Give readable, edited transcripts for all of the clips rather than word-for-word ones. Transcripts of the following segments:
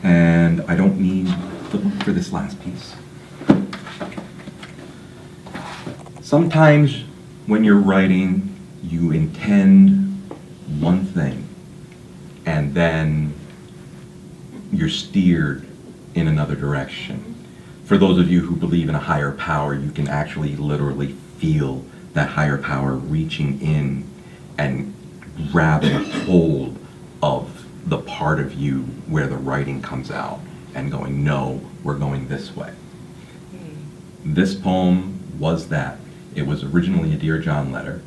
And I don't need the book for this last piece. Sometimes when you're writing, you intend one thing, and then you're steered in another direction. For those of you who believe in a higher power, you can actually literally feel that higher power reaching in and grabbing hold of the part of you where the writing comes out and going, no, we're going this way. This poem was that. It was originally a Dear John letter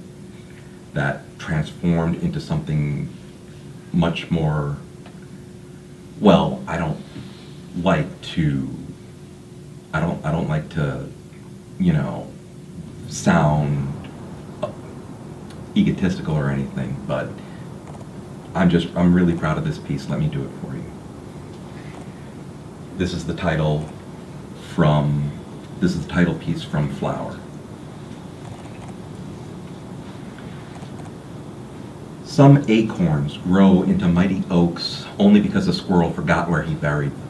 that transformed into something much more, well, I don't like to, you know, sound egotistical or anything, but I'm really proud of this piece. Let me do it for you. This is the title piece from Flower. Some acorns grow into mighty oaks only because a squirrel forgot where he buried them.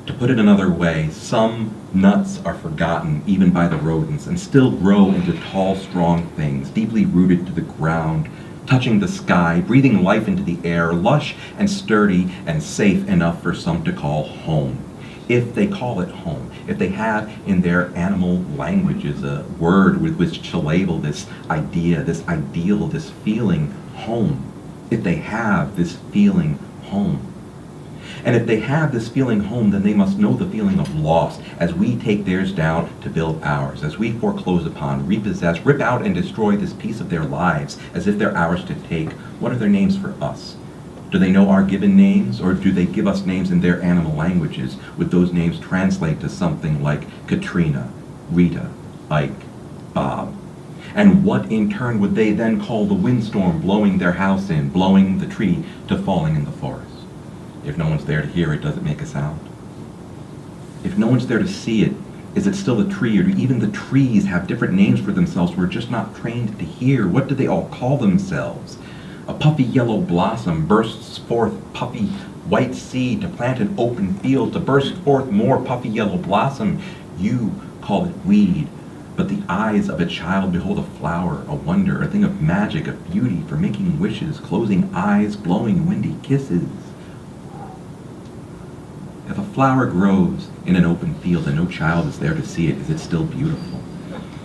To put it another way, some nuts are forgotten even by the rodents and still grow into tall, strong things, deeply rooted to the ground, touching the sky, breathing life into the air, lush and sturdy and safe enough for some to call home. If they call it home, if they have in their animal languages a word with which to label this idea, this ideal, this feeling home, if they have this feeling home. And if they have this feeling home, then they must know the feeling of loss as we take theirs down to build ours, as we foreclose upon, repossess, rip out and destroy this piece of their lives as if they're ours to take. What are their names for us? Do they know our given names, or do they give us names in their animal languages? Would those names translate to something like Katrina, Rita, Ike, Bob? And what in turn would they then call the windstorm blowing their house in, blowing the tree to falling in the forest? If no one's there to hear it, does it make a sound? If no one's there to see it, is it still a tree, or do even the trees have different names for themselves we're just not trained to hear? What do they all call themselves? A puffy yellow blossom bursts forth puffy white seed to plant an open field, to burst forth more puffy yellow blossom. You call it weed, but the eyes of a child behold a flower, a wonder, a thing of magic, of beauty, for making wishes, closing eyes, blowing windy kisses. If a flower grows in an open field and no child is there to see it, is it still beautiful?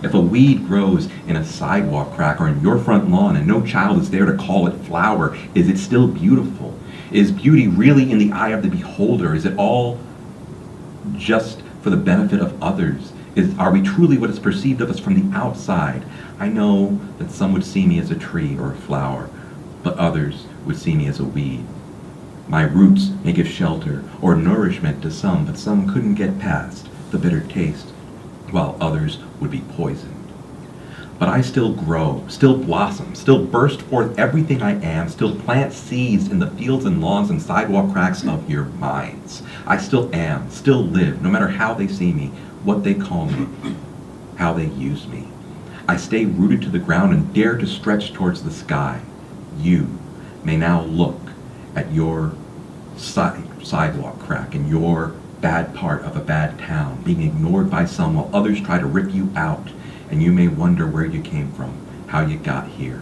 If a weed grows in a sidewalk crack or in your front lawn and no child is there to call it flower, is it still beautiful? Is beauty really in the eye of the beholder? Is it all just for the benefit of others? Are we truly what is perceived of us from the outside? I know that some would see me as a tree or a flower, but others would see me as a weed. My roots may give shelter or nourishment to some, but some couldn't get past the bitter taste, while others would be poisoned. But I still grow, still blossom, still burst forth everything I am, still plant seeds in the fields and lawns and sidewalk cracks of your minds. I still am, still live, no matter how they see me, what they call me, how they use me. I stay rooted to the ground and dare to stretch towards the sky. You may now look at your sidewalk crack and your bad part of a bad town, being ignored by some while others try to rip you out, and you may wonder where you came from, how you got here,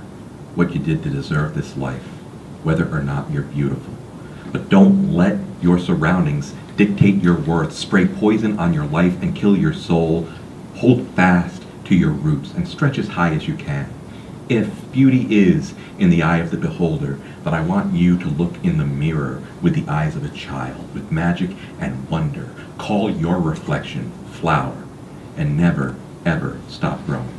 what you did to deserve this life, whether or not you're beautiful. But don't let your surroundings dictate your worth, spray poison on your life and kill your soul. Hold fast to your roots and stretch as high as you can. If beauty is in the eye of the beholder, then I want you to look in the mirror with the eyes of a child, with magic and wonder. Call your reflection flower, and never, ever stop growing.